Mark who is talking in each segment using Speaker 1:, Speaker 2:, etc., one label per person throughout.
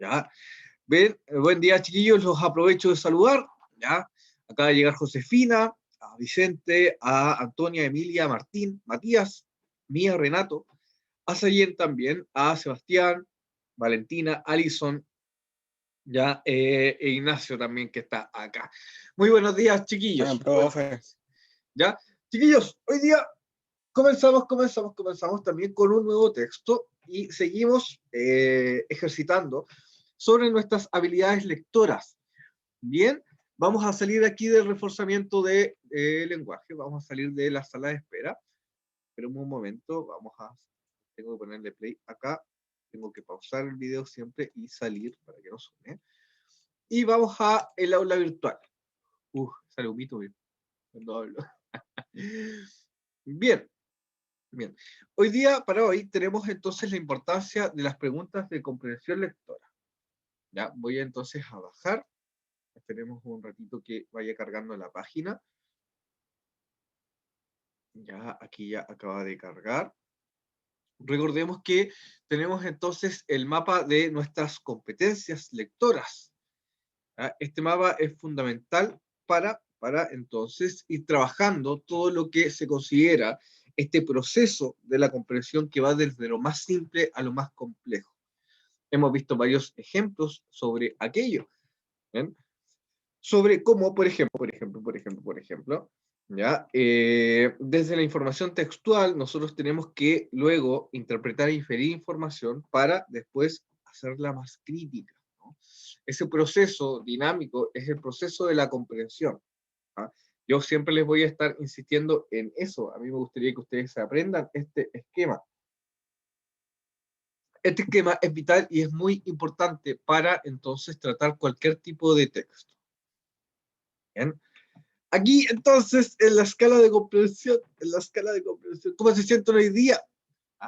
Speaker 1: ¿ya? Ven, buen día, chiquillos, los aprovecho de saludar, ¿ya? Acaba de llegar Josefina, a Vicente, a Antonia, Emilia, Martín, Matías, Mía, Renato, a Sayen también, a Sebastián, Valentina, Alison, ya, e Ignacio también que está acá. Muy buenos días, chiquillos.
Speaker 2: Profe.
Speaker 1: Ya, chiquillos, hoy día comenzamos también con un nuevo texto y seguimos ejercitando sobre nuestras habilidades lectoras. Bien, vamos a salir aquí del reforzamiento de lenguaje, vamos a salir de la sala de espera. Pero un momento, tengo que ponerle play acá, tengo que pausar el video siempre y salir para que no suene. Y vamos a el aula virtual. Sale un mito cuando hablo. Bien. Para hoy tenemos entonces la importancia de las preguntas de comprensión lectora. Ya, voy entonces a bajar. Esperemos un ratito que vaya cargando la página. Ya, aquí ya acaba de cargar. Recordemos que tenemos entonces el mapa de nuestras competencias lectoras. ¿Ya? Este mapa es fundamental para entonces ir trabajando todo lo que se considera este proceso de la comprensión que va desde lo más simple a lo más complejo. Hemos visto varios ejemplos sobre aquello. ¿Bien? Sobre cómo, por ejemplo, ¿ya? Desde la información textual, nosotros tenemos que luego interpretar e inferir información para después hacerla más crítica, ¿no? Ese proceso dinámico es el proceso de la comprensión. ¿Ah? Yo siempre les voy a estar insistiendo en eso. A mí me gustaría que ustedes aprendan este esquema. Este esquema es vital y es muy importante para entonces tratar cualquier tipo de texto. ¿Bien? Aquí, entonces, en la escala de comprensión, ¿cómo se sienten hoy día?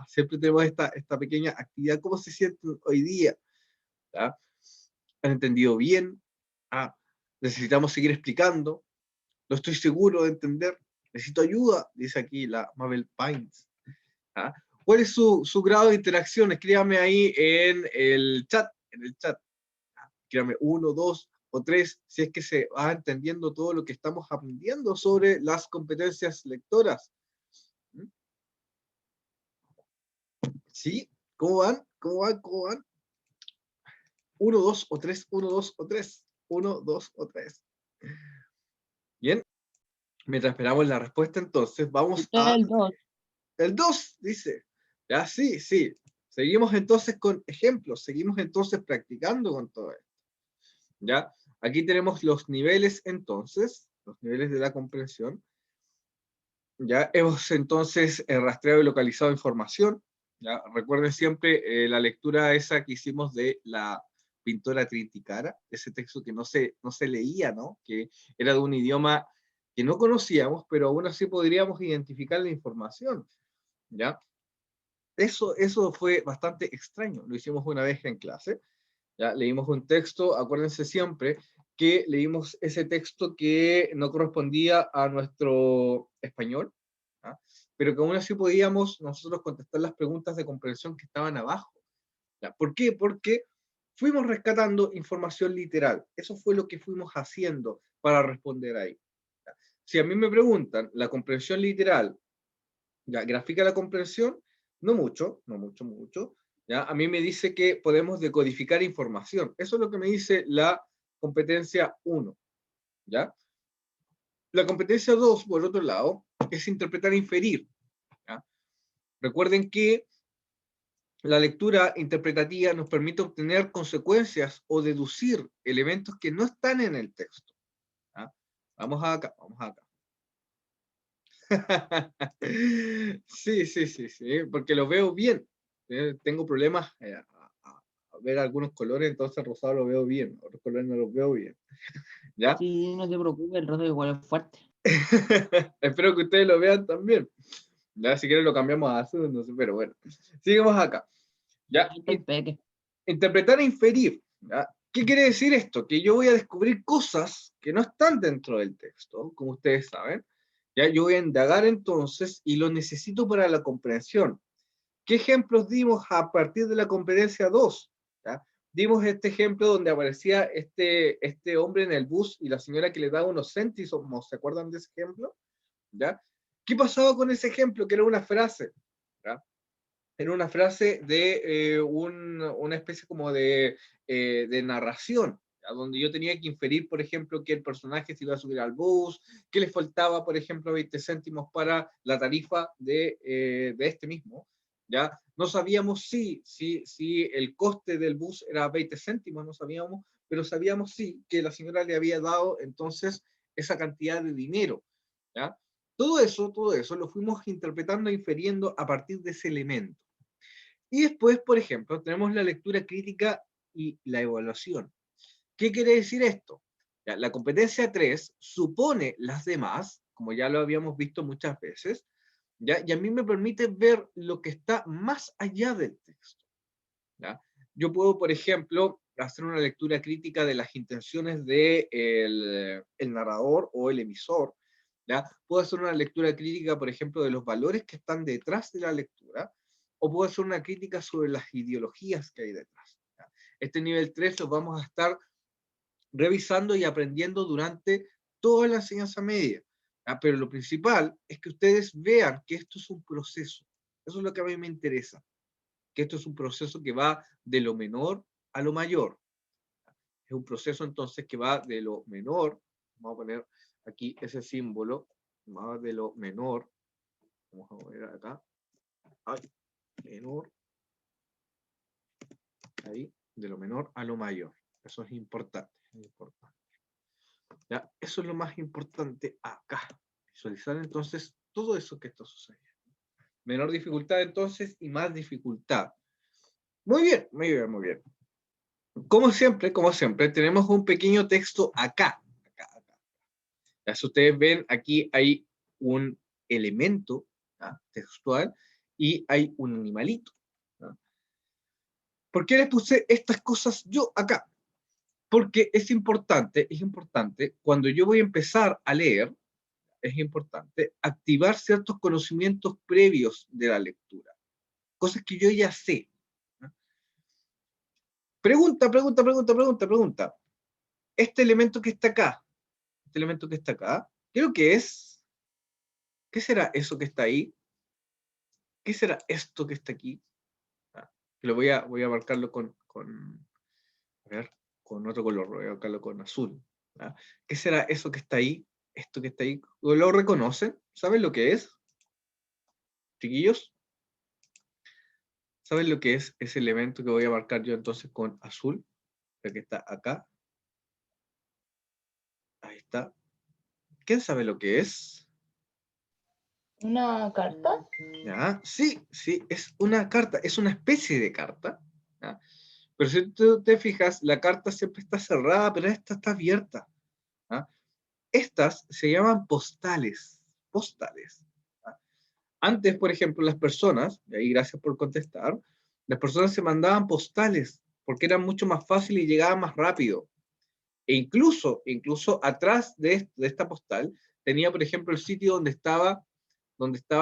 Speaker 1: Siempre tenemos esta pequeña actividad, ¿cómo se sienten hoy día? ¿Ah? ¿Han entendido bien? ¿Necesitamos seguir explicando? No estoy seguro de entender. Necesito ayuda, dice aquí la Mabel Pines. ¿Cuál es su grado de interacción? Escríbame ahí en el chat. Escríbame 1, 2 o 3, si es que se va entendiendo todo lo que estamos aprendiendo sobre las competencias lectoras. ¿Sí? ¿Cómo van? 1, 2 o 3, 1, 2 o 3. 1, 2 o 3. Bien. Mientras esperamos la respuesta, entonces, vamos a...
Speaker 3: El 2.
Speaker 1: El 2, dice. Ya, sí. Seguimos entonces con ejemplos, seguimos entonces practicando con todo esto. ¿Ya? Aquí tenemos los niveles entonces, los niveles de la comprensión. Ya hemos entonces rastreado y localizado información. ¿Ya? Recuerden siempre la lectura esa que hicimos de la pintora Triticara, ese texto que no se leía, ¿no? Que era de un idioma que no conocíamos, pero aún así podríamos identificar la información. ¿Ya? Eso fue bastante extraño. Lo hicimos una vez en clase. ¿Ya? Leímos un texto, acuérdense siempre que leímos ese texto que no correspondía a nuestro español, ¿ya? Pero que aún así podíamos nosotros contestar las preguntas de comprensión que estaban abajo. ¿Ya? ¿Por qué? Porque fuimos rescatando información literal. Eso fue lo que fuimos haciendo para responder ahí. ¿Ya? Si a mí me preguntan la comprensión literal, ¿ya? ¿Grafica la comprensión? No mucho. ¿Ya? A mí me dice que podemos decodificar información. Eso es lo que me dice la competencia 1. ¿Ya? La competencia 2, por otro lado, es interpretar e inferir. ¿Ya? Recuerden que la lectura interpretativa nos permite obtener consecuencias o deducir elementos que no están en el texto. ¿Ya? Vamos acá. Sí, porque lo veo bien. Tengo problemas a ver algunos colores, entonces el rosado lo veo bien, otros colores no los veo bien. ¿Ya?
Speaker 3: Sí, no te preocupes, el rosa igual es fuerte.
Speaker 1: Espero que ustedes lo vean también. Ya, si quieren lo cambiamos a azul, no sé, pero bueno. Sigamos acá. ¿Ya? Interpretar e inferir. ¿Ya? ¿Qué quiere decir esto? Que yo voy a descubrir cosas que no están dentro del texto, como ustedes saben. ¿Ya? Yo voy a indagar entonces y lo necesito para la comprensión. ¿Qué ejemplos dimos a partir de la competencia 2? ¿Ya? dimos este ejemplo donde aparecía este hombre en el bus y la señora que le daba unos céntimos, ¿se acuerdan de ese ejemplo? ¿Ya? ¿Qué pasaba con ese ejemplo? Que era una frase, ¿ya? Era una frase de una especie como de narración, ¿ya? Donde yo tenía que inferir, por ejemplo, que el personaje se iba a subir al bus, que le faltaba, por ejemplo, 20 céntimos para la tarifa de este mismo, ¿ya? No sabíamos si el coste del bus era 20 céntimos, no sabíamos, pero sabíamos sí que la señora le había dado entonces esa cantidad de dinero, ¿ya? Todo eso lo fuimos interpretando e infiriendo a partir de ese elemento. Y después, por ejemplo, tenemos la lectura crítica y la evaluación. ¿Qué quiere decir esto? Ya, la competencia 3 supone las demás, como ya lo habíamos visto muchas veces, ¿ya? Y a mí me permite ver lo que está más allá del texto, ¿ya? Yo puedo, por ejemplo, hacer una lectura crítica de las intenciones del el narrador o el emisor, ¿ya? Puedo hacer una lectura crítica, por ejemplo, de los valores que están detrás de la lectura, o puedo hacer una crítica sobre las ideologías que hay detrás, ¿ya? Este nivel 3 lo vamos a estar revisando y aprendiendo durante toda la enseñanza media, ¿ya? Pero lo principal es que ustedes vean que esto es un proceso. Eso es lo que a mí me interesa, que esto es un proceso que va de lo menor a lo mayor. Es un proceso entonces que va de lo menor, vamos a poner aquí ese símbolo, va de lo menor, vamos a ver acá, ay, menor, ahí, de lo menor a lo mayor. Eso es importante, es importante. ¿Ya? Eso es lo más importante acá. Visualizar entonces todo eso que está sucediendo. Menor dificultad entonces y más dificultad. Muy bien, muy bien, muy bien. Como siempre, tenemos un pequeño texto acá. Ya, si ustedes ven, aquí hay un elemento, ¿ya?, textual y hay un animalito, ¿ya? ¿Por qué les puse estas cosas yo acá? Porque es importante cuando yo voy a empezar a leer, es importante activar ciertos conocimientos previos de la lectura, cosas que yo ya sé, ¿no? Pregunta. Este elemento que está acá, ¿qué es lo que es? ¿Qué será eso que está ahí? ¿Qué será esto que está aquí? Ah, que voy a marcarlo a ver, con otro color, voy a marcarlo con azul. ¿Ah? ¿Qué será eso que está ahí? Esto que está ahí, ¿lo reconocen? ¿Saben lo que es, chiquillos? ¿Saben lo que es ese elemento que voy a marcar yo entonces con azul? El que está acá. Ahí está. ¿Quién sabe lo que es?
Speaker 2: ¿Una carta?
Speaker 1: ¿Ya? Sí, es una carta, es una especie de carta, ¿ya? Pero si tú te fijas, la carta siempre está cerrada, pero esta está abierta, ¿ya? Estas se llaman postales, ¿ya? Antes, por ejemplo, las personas, y ahí gracias por contestar, las personas se mandaban postales porque eran mucho más fáciles y llegaban más rápido. E incluso atrás de esta postal tenía, por ejemplo, el sitio donde estaba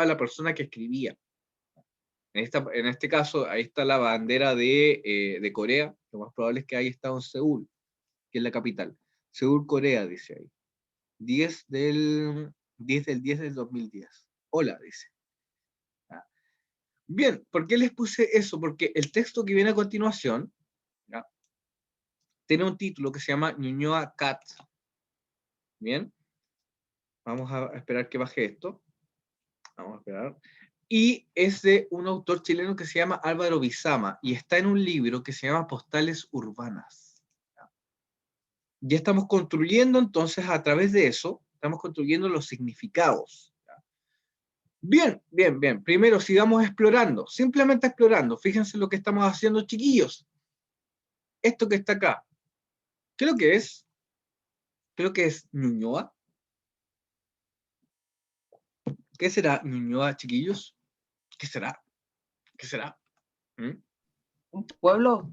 Speaker 1: la persona que escribía. En este caso, ahí está la bandera de Corea. Lo más probable es que haya estado en Seúl, que es la capital. Seúl, Corea, dice ahí. 10 del 2010. Hola, dice. ¿Ya? Bien, ¿por qué les puse eso? Porque el texto que viene a continuación, ¿ya?, tiene un título que se llama Ñuñoa Cat. Bien, vamos a esperar que baje esto. Vamos a esperar. Y es de un autor chileno que se llama Álvaro Bizama y está en un libro que se llama Postales Urbanas. Ya estamos construyendo entonces a través de eso, estamos construyendo los significados. Bien. Primero sigamos explorando, simplemente explorando. Fíjense lo que estamos haciendo, chiquillos. Esto que está acá, ¿qué es lo que es? Creo que es Ñuñoa. ¿Qué será Ñuñoa, chiquillos? ¿Qué será? ¿Qué será? ¿Mm?
Speaker 3: Un pueblo.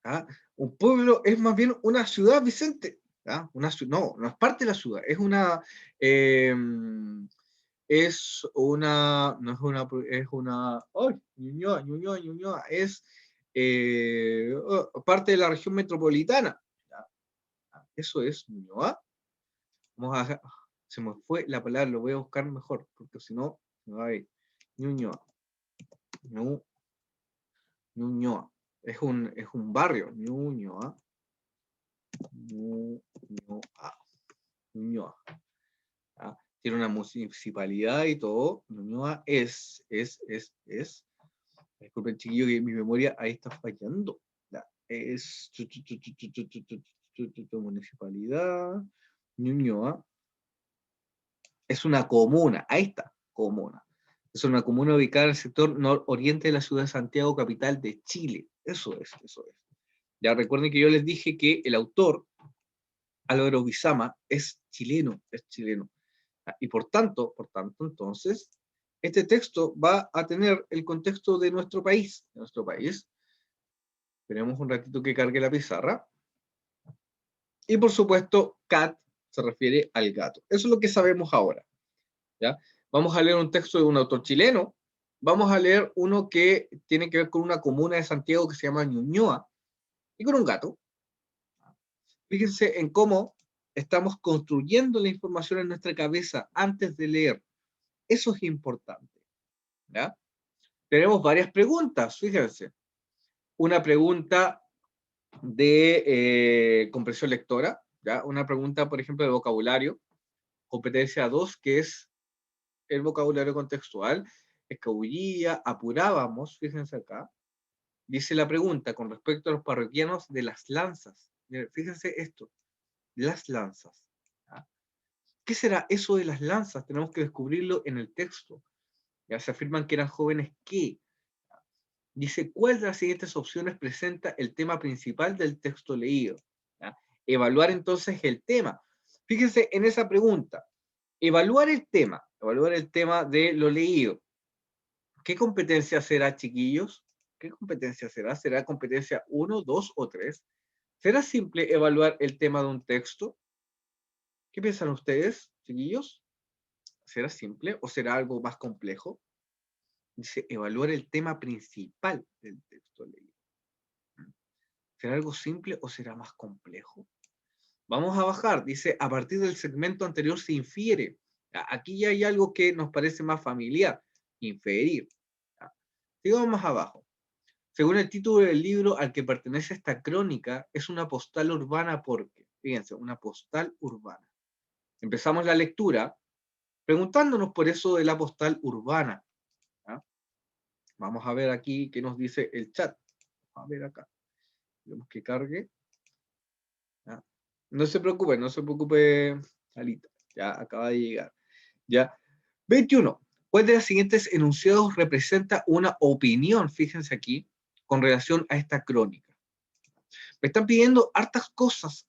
Speaker 1: ¿Ah? Un pueblo es más bien una ciudad, Vicente. ¿Ah? No es parte de la ciudad, es una, no es una, ¡ay! Ñuñoa, es parte de la región metropolitana. ¿Ya? Eso es Ñuñoa. Se me fue la palabra, lo voy a buscar mejor, porque si no, me va a ir. Ñuñoa. Ñuñoa. Es un barrio. Ñuñoa. Ñuñoa. ¿Ya? Tiene una municipalidad y todo. Ñuñoa es. Disculpen, chiquillo, que mi memoria ahí está fallando. ¿Ya? Es municipalidad. Ñuñoa. Es una comuna. Ahí está, comuna. Es una comuna ubicada en el sector nororiente de la ciudad de Santiago, capital de Chile. Eso es. Ya recuerden que yo les dije que el autor, Álvaro Guizama, es chileno. Y por tanto, entonces, este texto va a tener el contexto de nuestro país. Tenemos un ratito que cargue la pizarra. Y por supuesto, cat se refiere al gato. Eso es lo que sabemos ahora. ¿Ya? Vamos a leer un texto de un autor chileno. Vamos a leer uno que tiene que ver con una comuna de Santiago que se llama Ñuñoa y con un gato. Fíjense en cómo estamos construyendo la información en nuestra cabeza antes de leer. Eso es importante. ¿Ya? Tenemos varias preguntas, fíjense. Una pregunta de comprensión lectora, ¿ya? Una pregunta, por ejemplo, de vocabulario. Competencia 2, que es el vocabulario contextual. Escabullía, apurábamos, fíjense acá. Dice la pregunta con respecto a los parroquianos de las lanzas. Fíjense esto, las lanzas. ¿Ya? ¿Qué será eso de las lanzas? Tenemos que descubrirlo en el texto. Ya se afirman que eran jóvenes que. Dice, ¿cuál de las siguientes opciones presenta el tema principal del texto leído? ¿Ya? Evaluar entonces el tema. Fíjense en esa pregunta. Evaluar el tema de lo leído. ¿Qué competencia será, chiquillos? ¿Qué competencia será? ¿Será competencia 1, 2 o 3? ¿Será simple evaluar el tema de un texto? ¿Qué piensan ustedes, chiquillos? ¿Será simple o será algo más complejo? Dice, evaluar el tema principal del texto leído. ¿Será algo simple o será más complejo? Vamos a bajar. Dice, a partir del segmento anterior se infiere. Aquí ya hay algo que nos parece más familiar. Inferir. Sigamos más abajo. Según el título del libro al que pertenece esta crónica, es una postal urbana porque, fíjense, una postal urbana. Empezamos la lectura preguntándonos por eso de la postal urbana. ¿Ya? Vamos a ver aquí qué nos dice el chat. Vamos a ver acá. Vemos que cargue. ¿Ya? No se preocupe, Alita. Ya acaba de llegar. ¿Ya? 21. ¿Cuál de los siguientes enunciados representa una opinión? Fíjense aquí, con relación a esta crónica. Me están pidiendo hartas cosas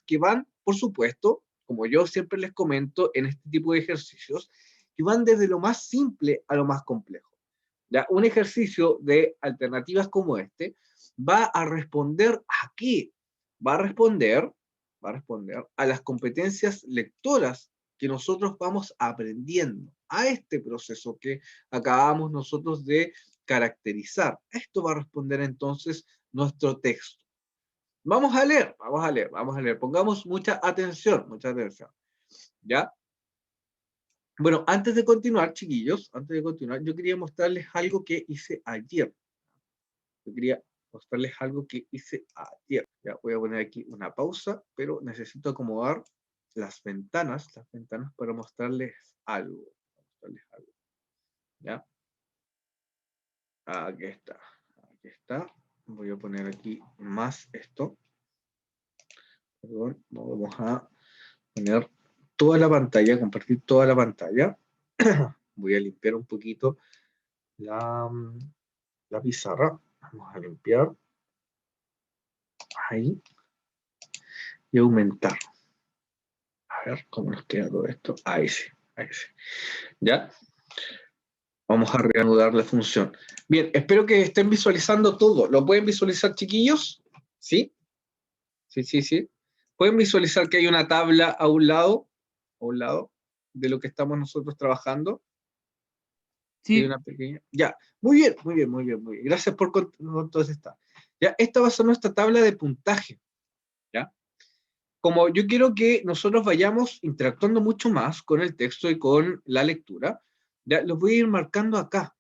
Speaker 1: que van, por supuesto, como yo siempre les comento en este tipo de ejercicios, que van desde lo más simple a lo más complejo. ¿Ya? Un ejercicio de alternativas como este va a responder ¿a qué? Va a responder a las competencias lectoras que nosotros vamos aprendiendo, a este proceso que acabamos nosotros de caracterizar. Esto va a responder entonces nuestro texto. Vamos a leer. Pongamos mucha atención. ¿Ya? Bueno, antes de continuar, chiquillos, yo quería mostrarles algo que hice ayer. Ya, voy a poner aquí una pausa, pero necesito acomodar las ventanas para mostrarles algo. ¿Ya? Aquí está. Voy a poner aquí más esto. Perdón, vamos a poner toda la pantalla, compartir toda la pantalla. Voy a limpiar un poquito la pizarra. Vamos a limpiar. Ahí. Y aumentar. A ver cómo nos queda todo esto. Ahí sí. ¿Ya? Vamos a reanudar la función. Bien, espero que estén visualizando todo. ¿Lo pueden visualizar, chiquillos? ¿Sí? Sí. ¿Pueden visualizar que hay una tabla a un lado de lo que estamos nosotros trabajando?
Speaker 3: Sí.
Speaker 1: Una pequeña. Ya, muy bien. Gracias por entonces está. ¿Ya? Esta va a ser nuestra tabla de puntaje. ¿Ya? Como yo quiero que nosotros vayamos interactuando mucho más con el texto y con la lectura, ¿ya? Los voy a ir marcando acá.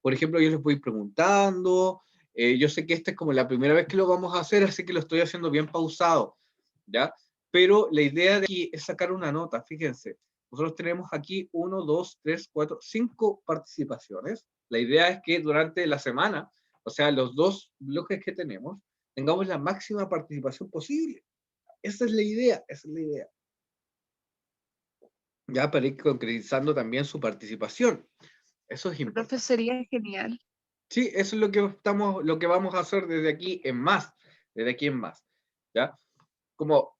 Speaker 1: Por ejemplo, yo les voy preguntando. Yo sé que esta es como la primera vez que lo vamos a hacer, así que lo estoy haciendo bien pausado, ¿ya? Pero la idea de aquí es sacar una nota, fíjense. Nosotros tenemos aquí 1, 2, 3, 4, 5 participaciones. La idea es que durante la semana, o sea, los 2 bloques que tenemos, tengamos la máxima participación posible. Esa es la idea, esa es la idea. Ya para ir concretizando también su participación. Eso es importante.
Speaker 4: Profe, sería genial.
Speaker 1: Sí, eso es lo que vamos a hacer desde aquí en más, desde aquí en más, ¿ya? Como,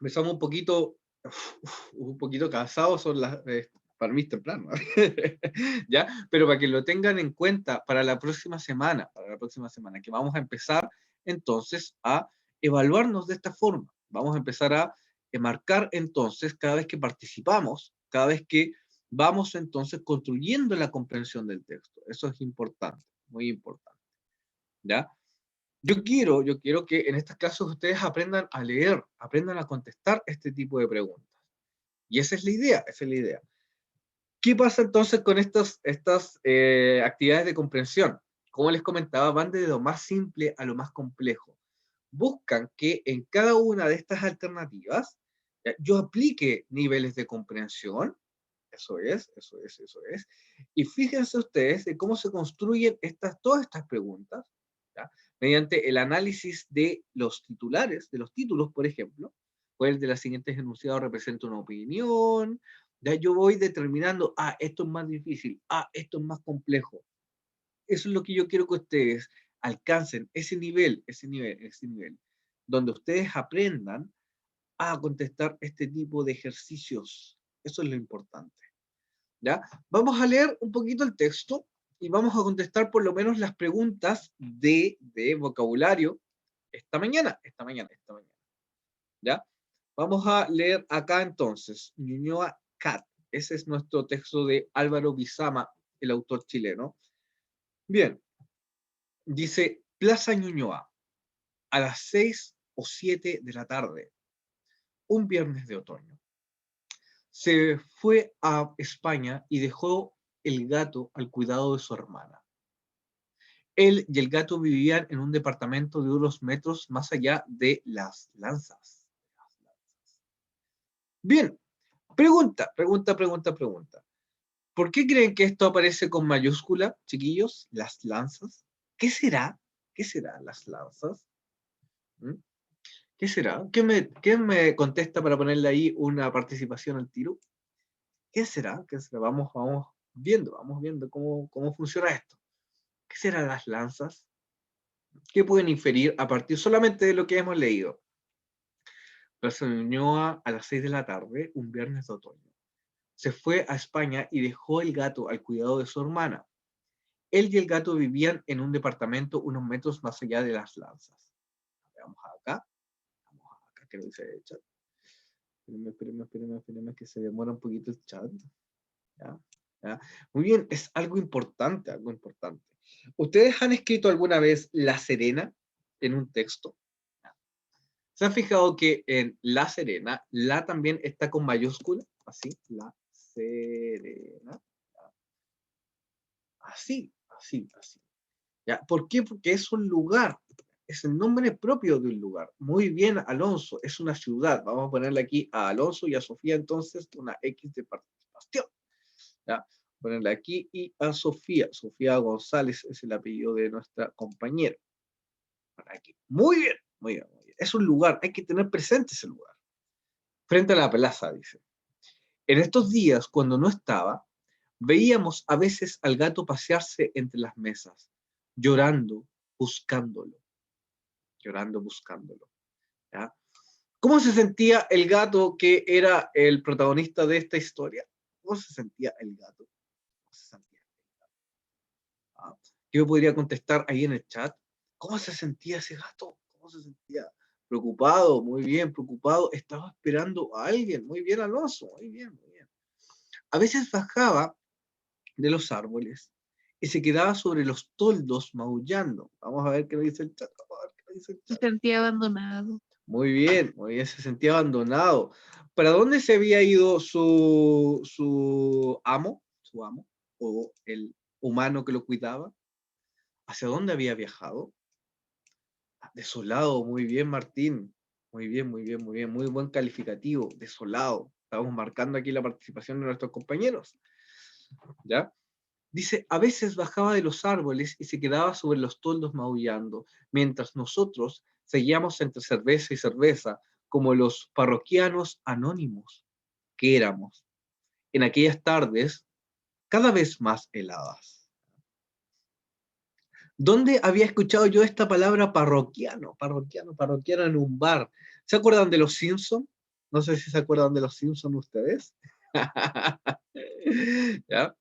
Speaker 1: empezamos un poquito cansados, son las, para mí es temprano, ¿ya? Pero para que lo tengan en cuenta para la próxima semana, que vamos a empezar entonces a evaluarnos de esta forma. Vamos a empezar a marcar entonces cada vez que participamos, cada vez que vamos entonces construyendo la comprensión del texto. Eso es importante, muy importante, ¿ya? Yo quiero que en estas clases ustedes aprendan a leer, aprendan a contestar este tipo de preguntas. Y esa es la idea, esa es la idea. ¿Qué pasa entonces con estas actividades de comprensión? Como les comentaba, van desde lo más simple a lo más complejo. Buscan que en cada una de estas alternativas yo aplique niveles de comprensión. Eso es. Y fíjense ustedes de cómo se construyen todas estas preguntas, ¿ya? Mediante el análisis de los titulares, de los títulos, por ejemplo. ¿Cuál de las siguientes enunciados representa una opinión? Ya yo voy determinando, esto es más difícil, esto es más complejo. Eso es lo que yo quiero que ustedes alcancen, ese nivel, donde ustedes aprendan a contestar este tipo de ejercicios. Eso es lo importante. ¿Ya? Vamos a leer un poquito el texto y vamos a contestar por lo menos las preguntas de vocabulario esta mañana. ¿Ya? Vamos a leer acá entonces, Ñuñoa Cat. Ese es nuestro texto de Álvaro Bizama, el autor chileno. Bien, dice Plaza Ñuñoa, a las 6 o 7 de la tarde, un viernes de otoño. Se fue a España y dejó el gato al cuidado de su hermana. Él y el gato vivían en un departamento de unos metros más allá de Las Lanzas. Bien, pregunta. ¿Por qué creen que esto aparece con mayúscula, chiquillos? Las Lanzas. ¿Qué será? ¿Qué será Las Lanzas? ¿Mm? ¿Qué será? ¿Quién me contesta para ponerle ahí una participación al tiro? ¿Qué será? ¿Qué será? Vamos viendo cómo funciona esto. ¿Qué serán las lanzas? ¿Qué pueden inferir a partir solamente de lo que hemos leído? Plaza Ñuñoa a las 6 de la tarde, un viernes de otoño. Se fue a España y dejó el gato al cuidado de su hermana. Él y el gato vivían en un departamento unos metros más allá de Las Lanzas. Vamos acá, que lo dice el chat. Espérenme, que se demora un poquito el chat. ¿Ya? ¿Ya? Muy bien, es algo importante. ¿Ustedes han escrito alguna vez La Serena en un texto? ¿Se han fijado que en La Serena, la también está con mayúscula? Así, La Serena. Así. ¿Ya? ¿Por qué? Porque es un lugar, es el nombre propio de un lugar. Muy bien, Alonso, es una ciudad. Vamos a ponerle aquí a Alonso y a Sofía entonces una X de participación. ¿Ya? Ponerle aquí y a Sofía. Sofía González es el apellido de nuestra compañera. Aquí. Muy bien. Es un lugar, hay que tener presente ese lugar. Frente a la plaza, dice. En estos días, cuando no estaba, veíamos a veces al gato pasearse entre las mesas, llorando, buscándolo. ¿Ya? ¿Cómo se sentía el gato que era el protagonista de esta historia? ¿Cómo se sentía el gato? ¿Qué me podría contestar ahí en el chat? ¿Cómo se sentía ese gato? ¿Cómo se sentía? Preocupado, muy bien, preocupado. Estaba esperando a alguien. Muy bien, Alonso, muy bien. A veces bajaba de los árboles y se quedaba sobre los toldos maullando. Vamos a ver qué nos dice el chat. Vamos a ver qué nos dice el
Speaker 4: Se
Speaker 1: chat.
Speaker 4: sentía abandonado.
Speaker 1: Muy bien, se sentía abandonado. ¿Para dónde se había ido su amo? Su amo, o el humano que lo cuidaba. ¿Hacia dónde había viajado? Desolado, muy bien, Martín. Muy bien, muy bien, muy bien. Muy buen calificativo, desolado. Estamos marcando aquí la participación de nuestros compañeros. ¿Ya? Dice, a veces bajaba de los árboles y se quedaba sobre los toldos maullando, mientras nosotros seguíamos entre cerveza y cerveza, como los parroquianos anónimos que éramos, en aquellas tardes cada vez más heladas. ¿Dónde había escuchado yo esta palabra parroquiano? Parroquiano en un bar. ¿Se acuerdan de los Simpsons? No sé si se acuerdan de los Simpsons ustedes. ¿Ya?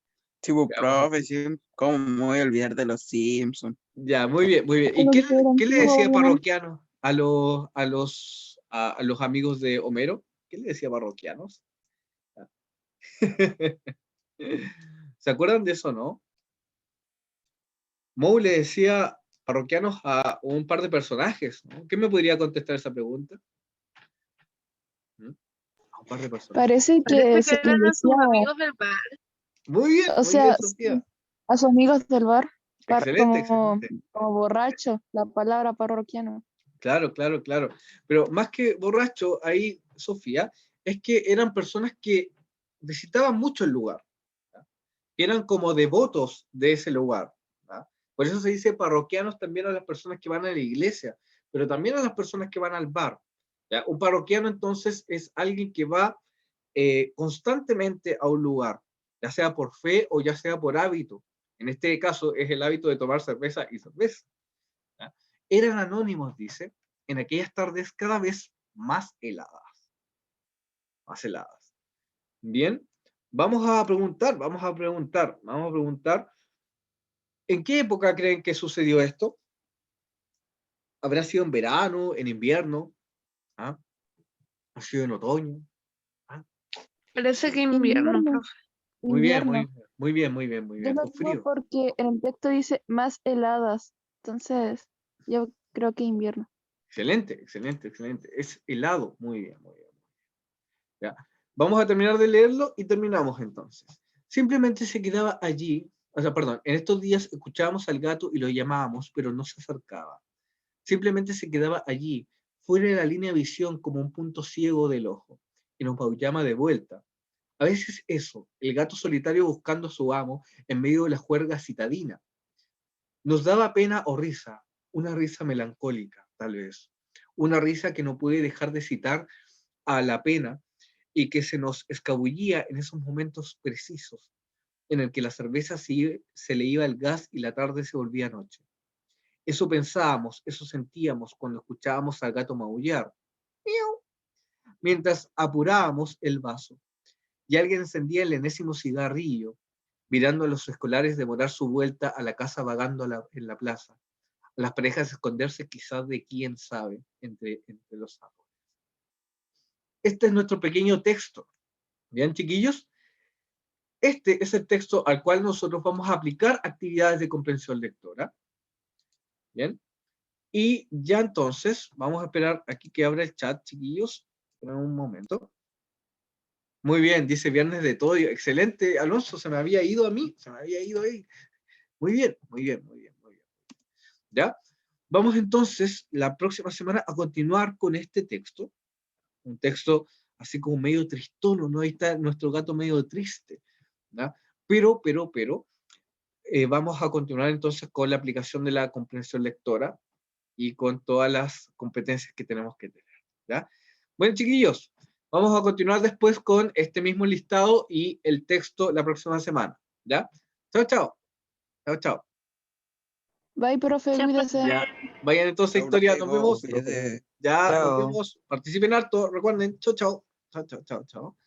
Speaker 3: Sí, pues,
Speaker 1: Ya,
Speaker 3: profe, sí, ¿cómo me voy a olvidar de los Simpsons?
Speaker 1: ya, muy bien, muy bien. ¿Y
Speaker 2: Como
Speaker 1: qué,
Speaker 2: que era
Speaker 1: qué le
Speaker 2: antiguo,
Speaker 1: decía
Speaker 2: obviamente.
Speaker 1: parroquiano a los amigos de Homero? ¿Qué le decía parroquianos? ¿Se acuerdan de eso, no? Moe le decía parroquianos a un par de personajes, ¿no? ¿Qué me podría contestar esa pregunta? ¿Mm? A un par de personajes.
Speaker 2: Parece que
Speaker 4: Parece
Speaker 2: se
Speaker 4: que eran
Speaker 2: les
Speaker 4: sus
Speaker 2: decía,
Speaker 4: amigos del bar.
Speaker 1: Muy
Speaker 2: o
Speaker 1: bien,
Speaker 2: sea,
Speaker 1: Sofía.
Speaker 2: a sus amigos del bar,
Speaker 1: Excelente,
Speaker 2: como,
Speaker 1: excelente.
Speaker 2: como borracho, la palabra parroquiano.
Speaker 1: Claro, claro, claro. Pero más que borracho, ahí, Sofía, es que eran personas que visitaban mucho el lugar, ¿ya? Eran como devotos de ese lugar, ¿ya? Por eso se dice parroquianos también a las personas que van a la iglesia, pero también a las personas que van al bar, ¿ya? Un parroquiano entonces es alguien que va constantemente a un lugar, ya sea por fe o ya sea por hábito. En este caso es el hábito de tomar cerveza y cerveza. ¿Ya? Eran anónimos, dice, en aquellas tardes cada vez más heladas. Más heladas. Bien, vamos a preguntar, ¿en qué época creen que sucedió esto? ¿Habrá sido en verano, en invierno? ¿Ah? ¿Ha sido en otoño? ¿Ah?
Speaker 4: Parece que invierno,
Speaker 2: Invierno,
Speaker 4: profe.
Speaker 1: Muy bien, muy
Speaker 2: invierno.
Speaker 1: bien, muy bien, muy bien, muy
Speaker 2: Yo
Speaker 1: bien,
Speaker 2: lo
Speaker 1: con
Speaker 2: digo
Speaker 1: frío.
Speaker 2: porque en el texto dice más heladas, entonces yo creo que invierno.
Speaker 1: Excelente, excelente, excelente. Es helado, muy bien, muy bien. ¿Ya? Vamos a terminar de leerlo y terminamos entonces. Simplemente se quedaba allí, o sea, perdón, en estos días escuchábamos al gato y lo llamábamos, pero no se acercaba. Simplemente se quedaba allí, fuera de la línea de visión como un punto ciego del ojo, y nos maullaba de vuelta. A veces eso, el gato solitario buscando a su amo en medio de la juerga citadina. Nos daba pena o risa, una risa melancólica, tal vez. Una risa que no puede dejar de citar a la pena y que se nos escabullía en esos momentos precisos en el que la cerveza se le iba el gas y la tarde se volvía noche. Eso pensábamos, eso sentíamos cuando escuchábamos al gato maullar, ¡miau!, mientras apurábamos el vaso y alguien encendía el enésimo cigarrillo, mirando a los escolares demorar su vuelta a la casa vagando en la plaza, a las parejas esconderse quizás de quién sabe entre los árboles. Este es nuestro pequeño texto. ¿Bien, chiquillos? Este es el texto al cual nosotros vamos a aplicar actividades de comprensión lectora. ¿Bien? Y ya entonces, vamos a esperar aquí que abra el chat, chiquillos. Esperen un momento. Muy bien, dice viernes de todo. Excelente, Alonso, se me había ido a mí, se me había ido ahí. Muy bien, muy bien, muy bien, muy bien. ¿Ya? Vamos entonces la próxima semana a continuar con este texto. Un texto así como medio tristono, ¿no? Ahí está nuestro gato medio triste. ¿Ya? Pero, vamos a continuar entonces con la aplicación de la comprensión lectora y con todas las competencias que tenemos que tener. ¿Ya? Bueno, chiquillos, vamos a continuar después con este mismo listado y el texto la próxima semana. ¿Ya? Chao, chao. Chao, chao.
Speaker 2: Bye, profe,
Speaker 4: Chao,
Speaker 2: cuídese.
Speaker 1: Ya. Vayan entonces,
Speaker 3: Chao,
Speaker 1: Historia, nos
Speaker 3: profe,
Speaker 1: vemos.
Speaker 3: cuídese.
Speaker 1: Ya, nos
Speaker 3: Chao.
Speaker 1: vemos. Participen harto, recuerden. Chao, chao. Chao, chao, chao, chao.